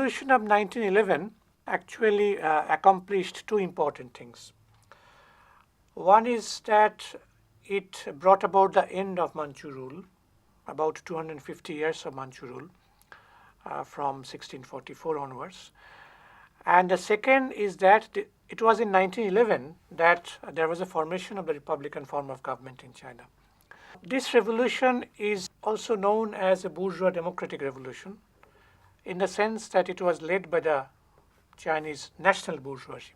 revolution of 1911 actually accomplished two important things. One is that it brought about the end of Manchu rule, about 250 years of Manchu rule from 1644 onwards. And the second is that it was in 1911 that there was a formation of the republican form of government in China. This revolution is also known as a bourgeois democratic revolution in the sense that it was led by the Chinese national bourgeoisie.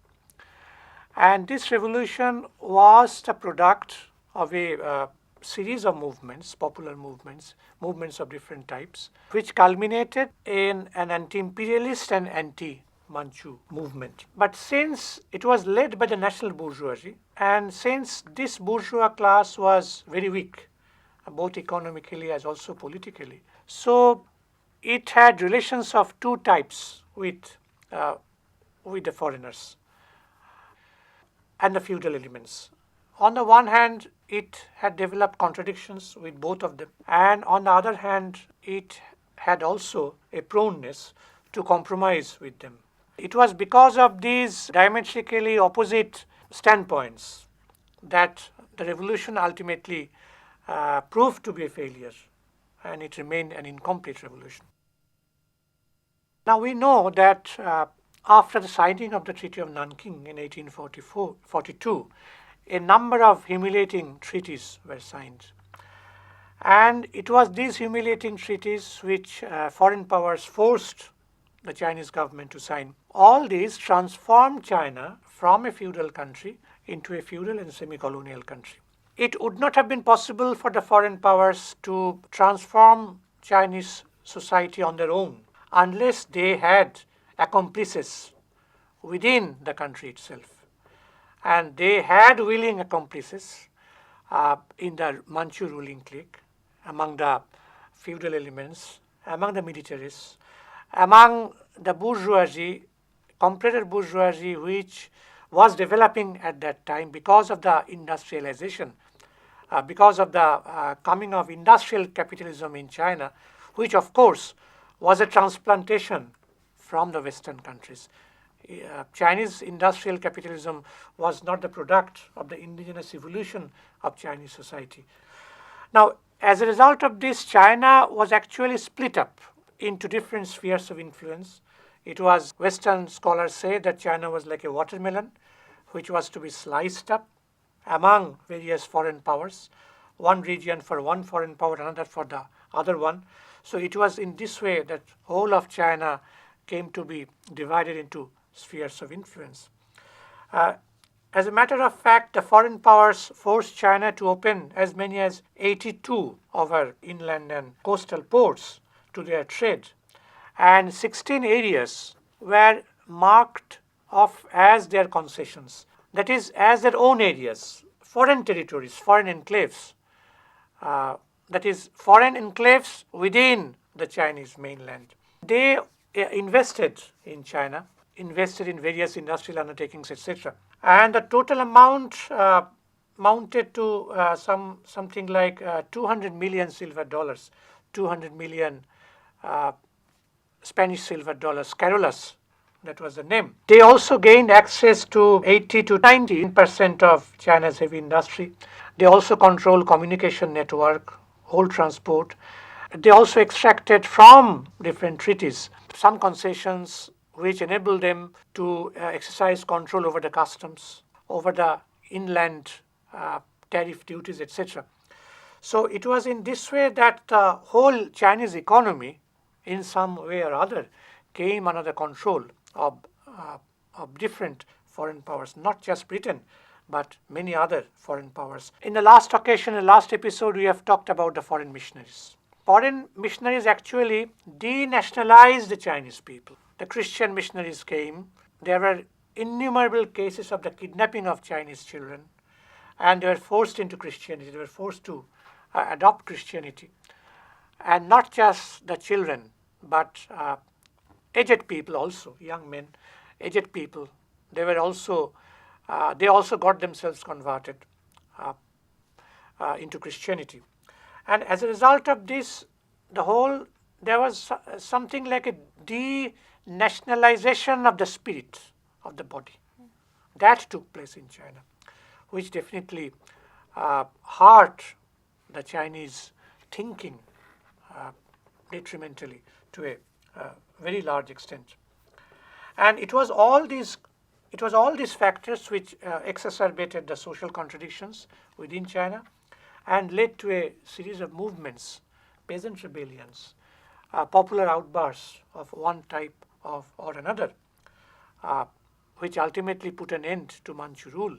And this revolution was the product of a series of movements, popular movements, movements of different types, which culminated in an anti-imperialist and anti-Manchu movement. But since it was led by the national bourgeoisie, and since this bourgeois class was very weak, both economically as also politically, so it had relations of two types with the foreigners and the feudal elements. On the one hand, it had developed contradictions with both of them, and on the other hand, it had also a proneness to compromise with them. It was because of these diametrically opposite standpoints that the revolution ultimately proved to be a failure, and it remained an incomplete revolution. Now we know that after the signing of the Treaty of Nanking in 1842, a number of humiliating treaties were signed. And it was these humiliating treaties which foreign powers forced the Chinese government to sign. All these transformed China from a feudal country into a feudal and semi-colonial country. It would not have been possible for the foreign powers to transform Chinese society on their own unless they had accomplices within the country itself. And they had willing accomplices in the Manchu ruling clique, among the feudal elements, among the militarists, among the bourgeoisie, comparative bourgeoisie, which was developing at that time because of the industrialization, because of the coming of industrial capitalism in China, which of course was a transplantation from the Western countries. Chinese industrial capitalism was not the product of the indigenous evolution of Chinese society. Now, as a result of this, China was actually split up into different spheres of influence. It was, Western scholars say that China was like a watermelon, which was to be sliced up among various foreign powers, one region for one foreign power, another for the other one. So it was in this way that whole of China came to be divided into spheres of influence. As a matter of fact, the foreign powers forced China to open as many as 82 of our inland and coastal ports to their trade, and 16 areas were marked off as their concessions, that is, as their own areas, foreign territories, foreign enclaves, that is, foreign enclaves within the Chinese mainland. They invested in China, invested in various industrial undertakings, etc. And the total amount mounted to something like 200 million silver dollars, 200 million Spanish silver dollars, Carolas, that was the name. They also gained access to 80 to 90% of China's heavy industry. They also control communication network, whole transport. They also extracted from different treaties some concessions which enabled them to exercise control over the customs, over the inland tariff duties, etc. So it was in this way that the whole Chinese economy, in some way or other, came under the control of different foreign powers, not just Britain, but many other foreign powers. In the last occasion, in the last episode, we have talked about the foreign missionaries. Foreign missionaries actually denationalized the Chinese people. The Christian missionaries came. There were innumerable cases of the kidnapping of Chinese children, and they were forced into Christianity. They were forced to adopt Christianity. And not just the children, but aged people also, young men, aged people. They also got themselves converted into Christianity. And as a result of this, there was something like a nationalization of the spirit of the body. That took place in China, which definitely hurt the Chinese thinking detrimentally to a very large extent. And it was all these factors which exacerbated the social contradictions within China and led to a series of movements, peasant rebellions, popular outbursts of one type or another, which ultimately put an end to Manchu rule,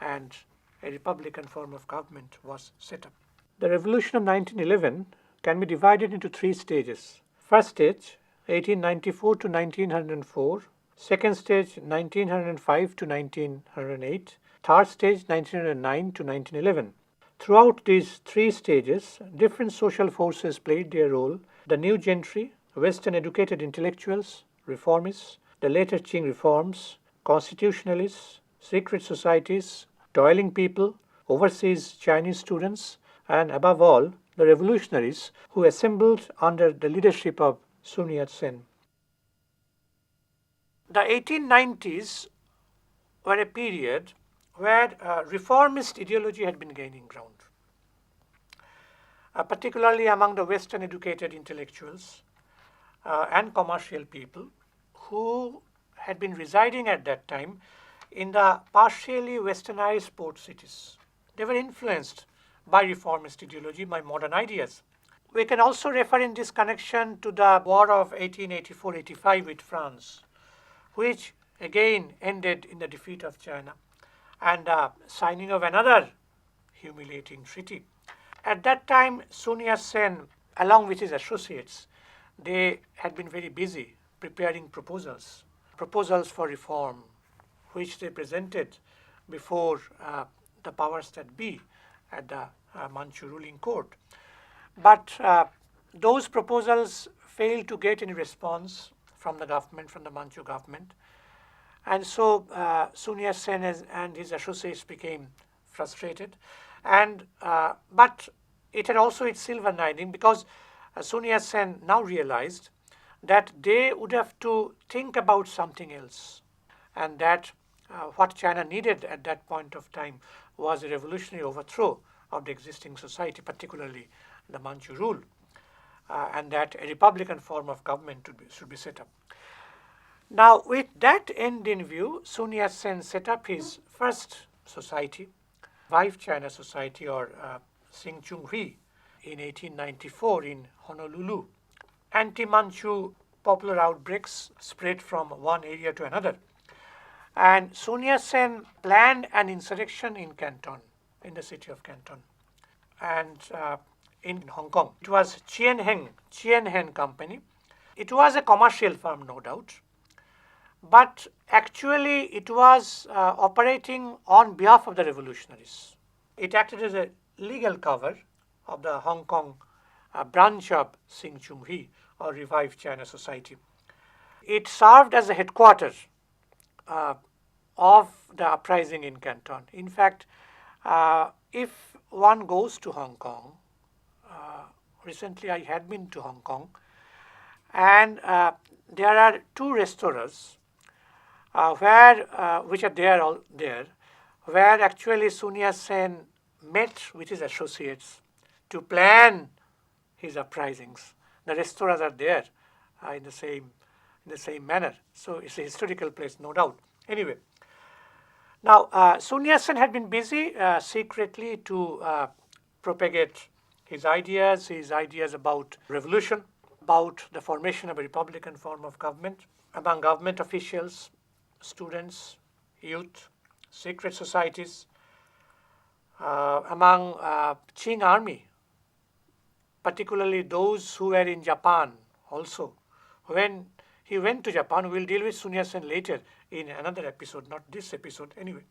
and a republican form of government was set up. The revolution of 1911 can be divided into three stages. First stage, 1894 to 1904. Second stage, 1905 to 1908. Third stage, 1909 to 1911. Throughout these three stages, different social forces played their role. The new gentry, Western educated intellectuals, reformists, the later Ching reforms, constitutionalists, secret societies, toiling people, overseas Chinese students, and above all, the revolutionaries who assembled under the leadership of Sun Yat-sen. The 1890s were a period where reformist ideology had been gaining ground, particularly among the Western educated intellectuals and commercial people who had been residing at that time in the partially westernized port cities. They were influenced by reformist ideology, by modern ideas. We can also refer in this connection to the War of 1884-85 with France, which again ended in the defeat of China and the signing of another humiliating treaty. At that time, Sun Yat-sen, along with his associates, they had been very busy preparing proposals for reform, which they presented before the powers that be at the Manchu ruling court. But those proposals failed to get any response from the government, from the Manchu government. And so Sun Yat-sen and his associates became frustrated. But it had also its silver lining, because Sun Yat-sen now realized that they would have to think about something else, and that what China needed at that point of time was a revolutionary overthrow of the existing society, particularly the Manchu rule, and that a republican form of government should be set up. Now, with that end in view, Sun Yat-sen set up his first society, Revive China Society, or Sing Chung Hui, in 1894 in Honolulu. Anti-Manchu popular outbreaks spread from one area to another, and Sun Yat-sen planned an insurrection in Canton, in the city of Canton, and in Hong Kong. It was Chien Hen Company. It was a commercial firm, no doubt, but actually it was operating on behalf of the revolutionaries. It acted as a legal cover of the Hong Kong branch of Sing Chung Hui, or Revive China Society. It served as a headquarters of the uprising in Canton. In fact, if one goes to Hong Kong, recently I had been to Hong Kong, and there are two restaurants which are there, where actually Sun Yat-sen met with his associates to plan his uprisings. The restaurants are there in the same manner. So it's a historical place, no doubt. Anyway, now Sun Yat-sen had been busy secretly to propagate his ideas about revolution, about the formation of a republican form of government among government officials, students, youth, secret societies, among Qing army, particularly those who were in Japan also. When he went to Japan, we'll deal with Sun Yat-sen later in another episode, not this episode anyway.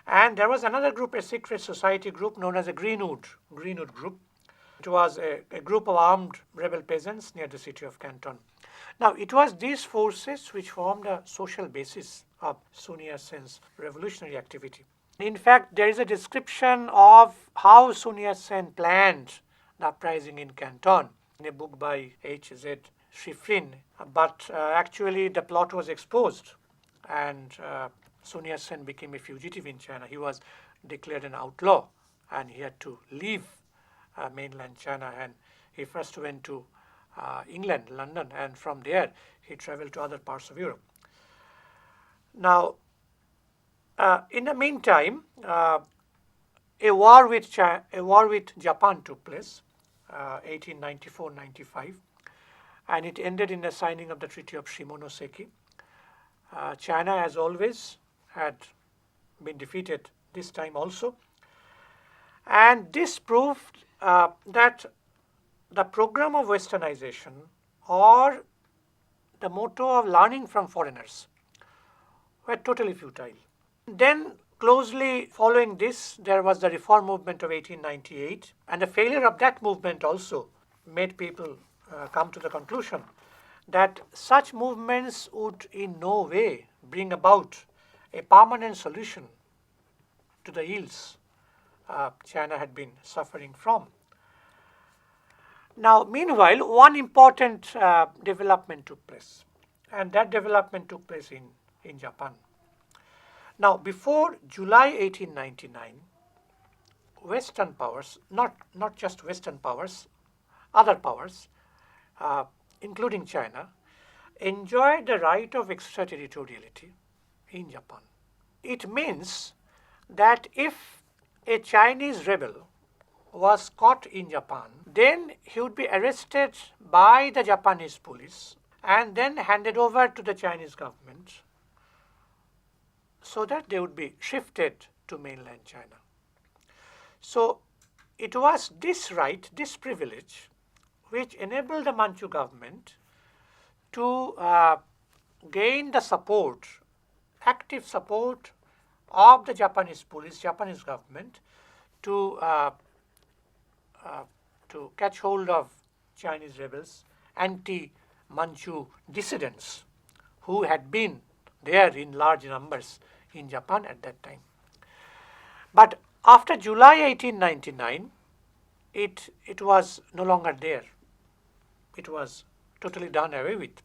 And there was another group, a secret society group known as a Greenwood group. It was a group of armed rebel peasants near the city of Canton. Now, it was these forces which formed a social basis of Sun Yat-sen's revolutionary activity. In fact, there is a description of how Sun Yat-sen planned the uprising in Canton in a book by H.Z. Shifrin, but actually the plot was exposed, and Sun Yat-sen became a fugitive in China. He was declared an outlaw, and he had to leave mainland China, and he first went to England, London, and from there he traveled to other parts of Europe. Now, in the meantime, a war with Japan took place, 1894-95, and it ended in the signing of the Treaty of Shimonoseki. China, as always, had been defeated this time also, and this proved that the program of westernization, or the motto of learning from foreigners, were totally futile. Then, closely following this, there was the reform movement of 1898, and the failure of that movement also made people come to the conclusion that such movements would in no way bring about a permanent solution to the ills China had been suffering from. Now, meanwhile, one important development took place, and that development took place in Japan. Now, before July 1899, Western powers, not just Western powers, other powers, including China, enjoyed the right of extraterritoriality in Japan. It means that if a Chinese rebel was caught in Japan, then he would be arrested by the Japanese police and then handed over to the Chinese government so that they would be shifted to mainland China. So it was this right, this privilege, which enabled the Manchu government to gain the support, active support of the Japanese police, Japanese government, to catch hold of Chinese rebels, anti-Manchu dissidents who had been there in large numbers in Japan at that time. But after July 1899, it was no longer there. It was totally done away with.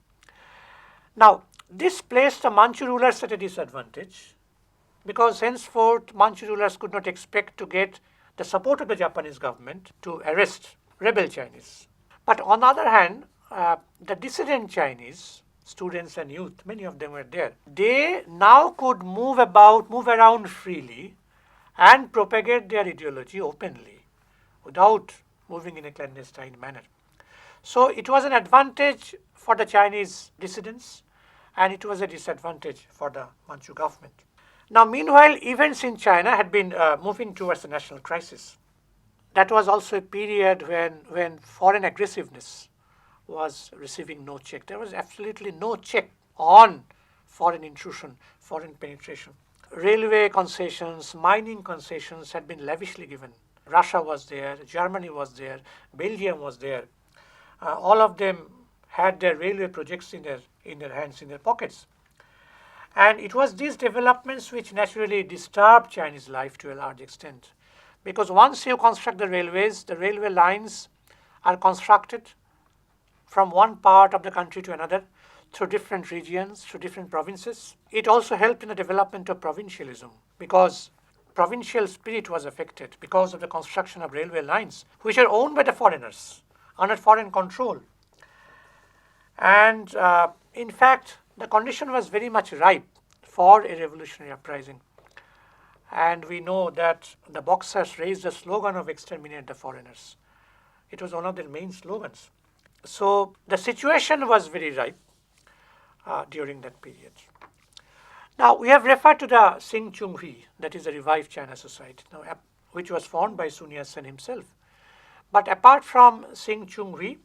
Now, this placed the Manchu rulers at a disadvantage, because henceforth Manchu rulers could not expect to get the support of the Japanese government to arrest rebel Chinese. But on the other hand, the dissident Chinese, students and youth, many of them were there, they now could move around freely and propagate their ideology openly without moving in a clandestine manner. So it was an advantage for the Chinese dissidents, and it was a disadvantage for the Manchu government. Now, meanwhile, events in China had been moving towards a national crisis. That was also a period when foreign aggressiveness was receiving no check. There was absolutely no check on foreign intrusion, foreign penetration. Railway concessions, mining concessions had been lavishly given. Russia was there, Germany was there, Belgium was there. All of them had their railway projects in their hands, in their pockets. And it was these developments which naturally disturbed Chinese life to a large extent. Because once you construct the railways, the railway lines are constructed from one part of the country to another through different regions, through different provinces. It also helped in the development of provincialism, because provincial spirit was affected because of the construction of railway lines, which are owned by the foreigners, under foreign control. And in fact, the condition was very much ripe for a revolutionary uprising. And we know that the Boxers raised the slogan of exterminate the foreigners. It was one of their main slogans. So the situation was very ripe during that period. Now, we have referred to the Xing Chung Hui, that is the Revived China Society, which was formed by Sun Yat-sen himself. But apart from Xing Chung Hui,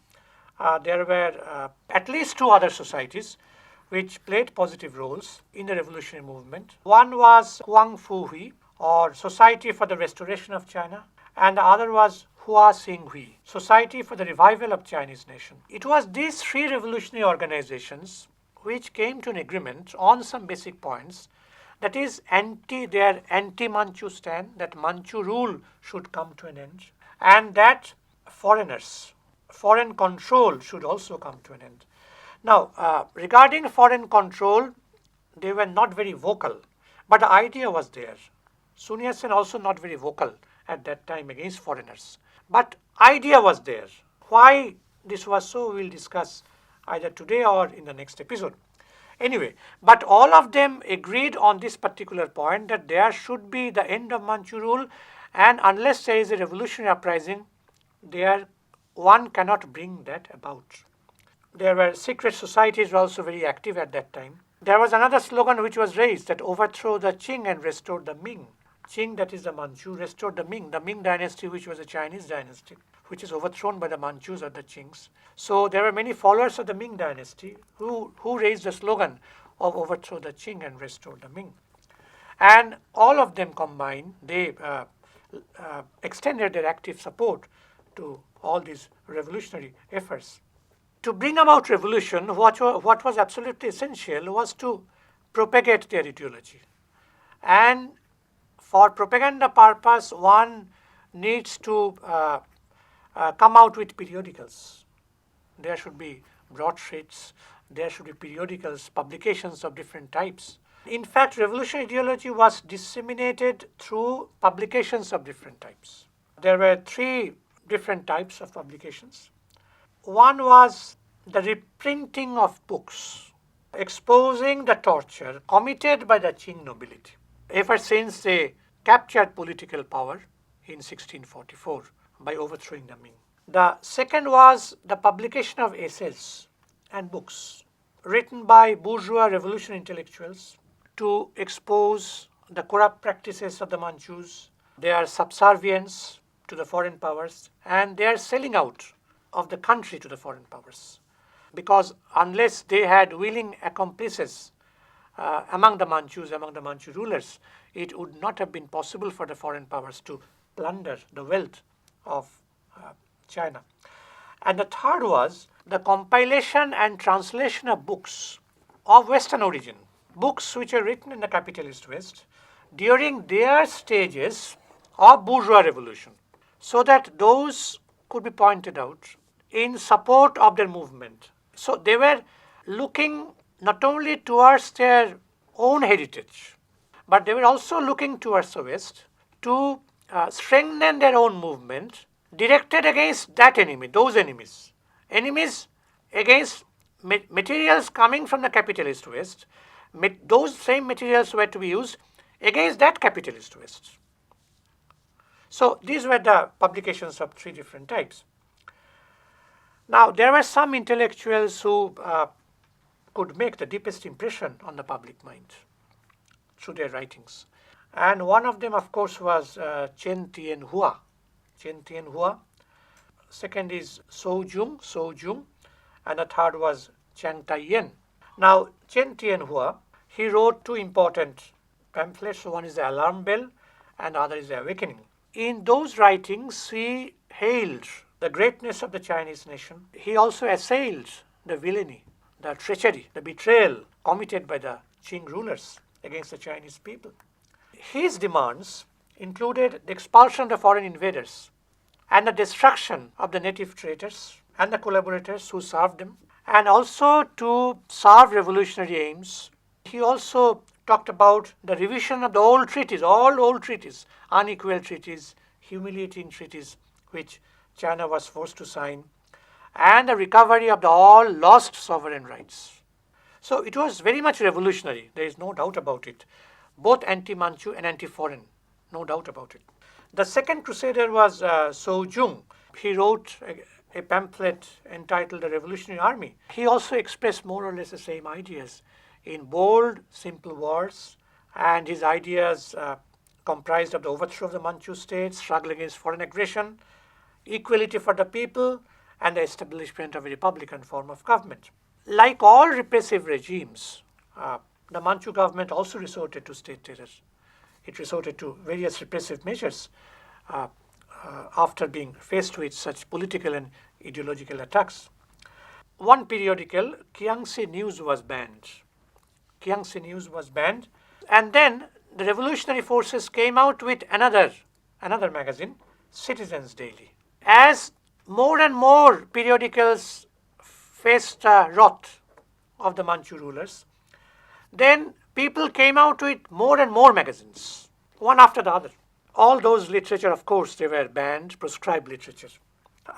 there were at least two other societies which played positive roles in the revolutionary movement. One was Huang Fu Hui, or Society for the Restoration of China, and the other was Hua Xing Hui, Society for the Revival of Chinese Nation. It was these three revolutionary organizations which came to an agreement on some basic points, that is their anti-Manchu stand, that Manchu rule should come to an end, and that foreign control should also come to an end. Now, regarding foreign control, they were not very vocal, but the idea was there. Sun Yat-sen also not very vocal at that time against foreigners, but idea was there. Why this was so, we'll discuss either today or in the next episode. Anyway, but all of them agreed on this particular point, that there should be the end of Manchu rule, and unless there is a revolutionary uprising, there one cannot bring that about. There were secret societies were also very active at that time. There was another slogan which was raised, that overthrow the Qing and restore the Ming. Qing, that is the Manchu, restored the Ming dynasty, which was a Chinese dynasty, which is overthrown by the Manchus or the Qings. So there were many followers of the Ming dynasty who raised the slogan of overthrow the Qing and restore the Ming. And all of them combined, they extended their active support to all these revolutionary efforts. To bring about revolution, what was absolutely essential was to propagate their ideology. And for propaganda purpose, one needs to come out with periodicals. There should be broadsheets, there should be periodicals, publications of different types. In fact, revolutionary ideology was disseminated through publications of different types. There were 3 different types of publications. One was the reprinting of books exposing the torture committed by the Qing nobility ever since they captured political power in 1644 by overthrowing the Ming. The second was the publication of essays and books written by bourgeois revolutionary intellectuals to expose the corrupt practices of the Manchus, their subservience to the foreign powers, and their selling out of the country to the foreign powers. Because unless they had willing accomplices among the Manchus, among the Manchu rulers, it would not have been possible for the foreign powers to plunder the wealth of China. And the third was the compilation and translation of books of Western origin, books which are written in the capitalist West during their stages of bourgeois revolution, so that those could be pointed out in support of their movement. So they were looking not only towards their own heritage, but they were also looking towards the West to strengthen their own movement directed against that enemy, those enemies. Enemies against materials coming from the capitalist West. Those same materials were to be used against that capitalist West. So these were the publications of 3 different types. Now, there were some intellectuals who could make the deepest impression on the public mind through their writings. And one of them, of course, was Chen Tianhua. Chen Tianhua. Second is Shou Jung, and the third was Chiang Tai-yen. Now, Chen Tianhua, he wrote 2 important pamphlets. One is the Alarm Bell and the other is the Awakening. In those writings, he hailed the greatness of the Chinese nation. He also assailed the villainy, the treachery, the betrayal committed by the Qing rulers against the Chinese people. His demands included the expulsion of the foreign invaders and the destruction of the native traitors and the collaborators who served them, and also to serve revolutionary aims. He also talked about the revision of the old treaties, all old treaties, unequal treaties, humiliating treaties, which China was forced to sign, and the recovery of the all lost sovereign rights. So it was very much revolutionary, there is no doubt about it, both anti-Manchu and anti-foreign, no doubt about it. The second crusader was Shou Jung. He wrote a pamphlet entitled The Revolutionary Army. He also expressed more or less the same ideas in bold, simple words, and his ideas comprised of the overthrow of the Manchu state, struggle against foreign aggression, equality for the people, and the establishment of a republican form of government. Like all repressive regimes, the Manchu government also resorted to state terror. It resorted to various repressive measures after being faced with such political and ideological attacks. One periodical, Kiangsi News, was banned. Kiangsi News was banned, and then the revolutionary forces came out with another magazine, Citizens Daily. As more and more periodicals faced rot, of the Manchu rulers, then people came out with more and more magazines, one after the other. All those literature, of course, they were banned, proscribed literature.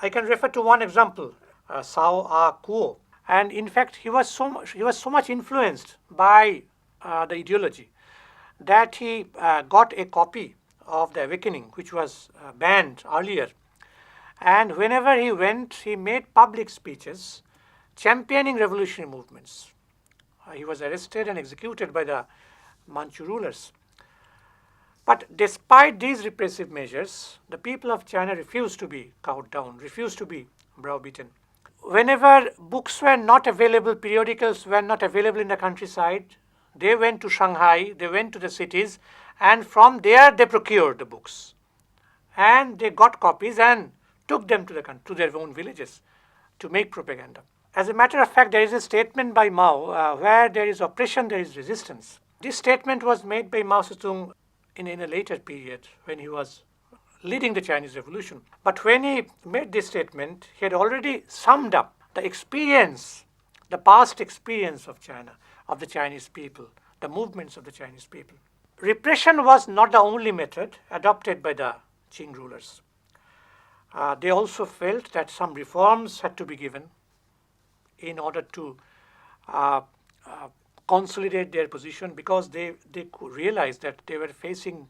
I can refer to one example, Sao A Kuo. And in fact, he was so much influenced by the ideology that he got a copy of The Awakening, which was banned earlier. And whenever he went, he made public speeches championing revolutionary movements. He was arrested and executed by the Manchu rulers. But despite these repressive measures, the people of China refused to be cowed down, refused to be browbeaten. Whenever books were not available, periodicals were not available in the countryside, they went to Shanghai, they went to the cities, and from there they procured the books. And they got copies and took them to their own villages to make propaganda. As a matter of fact, there is a statement by Mao where there is oppression, there is resistance. This statement was made by Mao Zedong in a later period when he was leading the Chinese Revolution. But when he made this statement, he had already summed up the experience, the past experience of China, of the Chinese people, the movements of the Chinese people. Repression was not the only method adopted by the Qing rulers. They also felt that some reforms had to be given in order to consolidate their position, because they realized that they were facing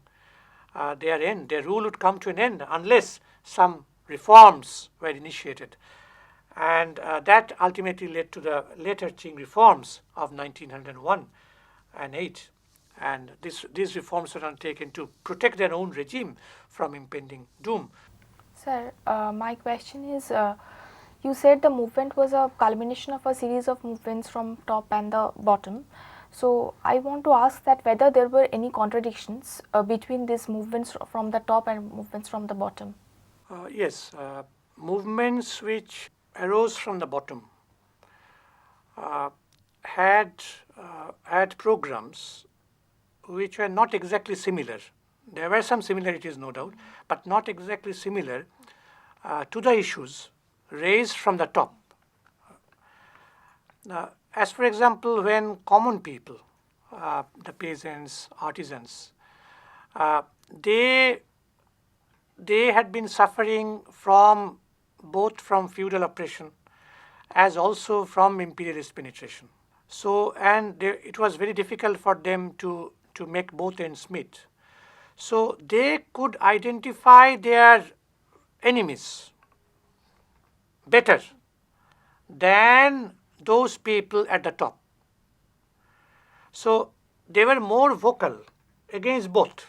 their end. Their rule would come to an end unless some reforms were initiated. And that ultimately led to the later Qing reforms of 1901 and 8. And these reforms were undertaken to protect their own regime from impending doom. Sir, my question is, you said the movement was a culmination of a series of movements from top and the bottom. So I want to ask that whether there were any contradictions between these movements from the top and movements from the bottom. Yes, movements which arose from the bottom had programs which were not exactly similar. There were some similarities, no doubt, but not exactly similar to the issues raised from the top. As for example, when common people, the peasants, artisans, they had been suffering from both from feudal oppression as also from imperialist penetration. So, and it was very difficult for them to make both ends meet. So they could identify their enemies better than those people at the top. So they were more vocal against both,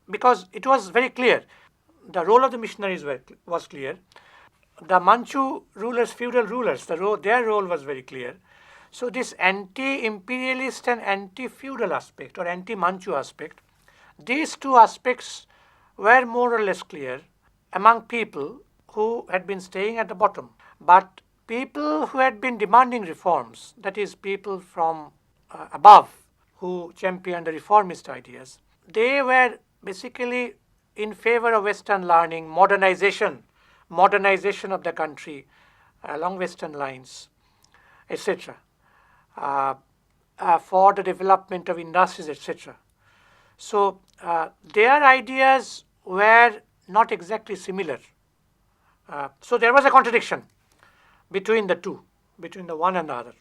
because it was very clear. The role of the missionaries was clear. The Manchu rulers, feudal rulers, their role was very clear. So this anti-imperialist and anti-feudal aspect or anti-Manchu aspect, these two aspects were more or less clear among people who had been staying at the bottom. But people who had been demanding reforms, that is people from above who championed the reformist ideas, they were basically in favor of Western learning, modernization of the country along Western lines, etc., for the development of industries, etc. So their ideas were not exactly similar. So there was a contradiction between the two, between the one and the other.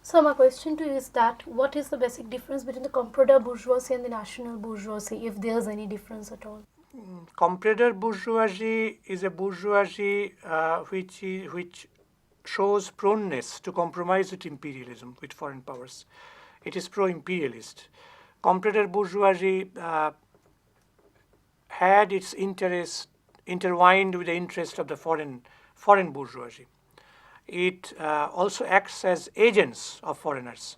So my question to you is that what is the basic difference between the comprador bourgeoisie and the national bourgeoisie, if there's any difference at all? Comprador bourgeoisie is a bourgeoisie which shows proneness to compromise with imperialism, with foreign powers. It is pro-imperialist. Comprador bourgeoisie had its interest intertwined with the interest of the foreign bourgeoisie. It also acts as agents of foreigners.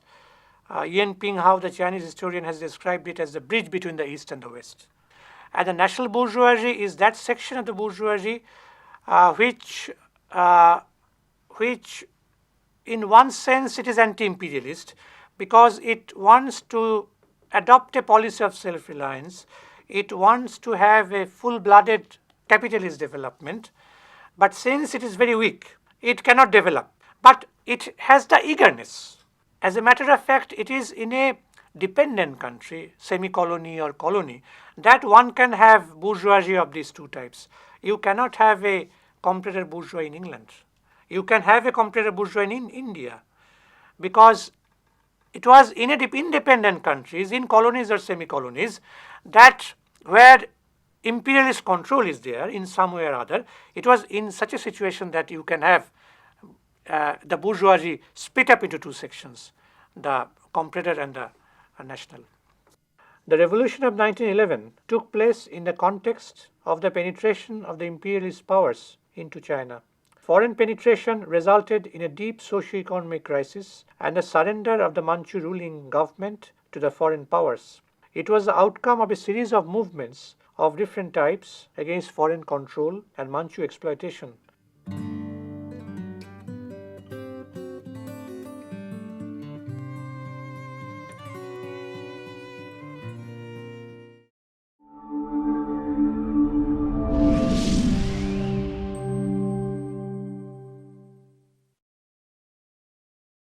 Yan Ping Hao, the Chinese historian, has described it as the bridge between the East and the West. And the national bourgeoisie is that section of the bourgeoisie which in one sense it is anti-imperialist, because it wants to adopt a policy of self-reliance. It wants to have a full-blooded capitalist development, but since it is very weak, it cannot develop. but it has the eagerness. As a matter of fact, it is in a dependent country, semi-colony or colony, that one can have bourgeoisie of these two types. You cannot have a competitor bourgeois in England. You can have a competitor bourgeois in India, because it was in independent countries, in colonies or semi-colonies, that where imperialist control is there in some way or other, it was in such a situation that you can have the bourgeoisie split up into two sections, the competitor and the national. The revolution of 1911 took place in the context of the penetration of the imperialist powers into China. Foreign penetration resulted in a deep socio-economic crisis and the surrender of the Manchu ruling government to the foreign powers. It was the outcome of a series of movements of different types against foreign control and Manchu exploitation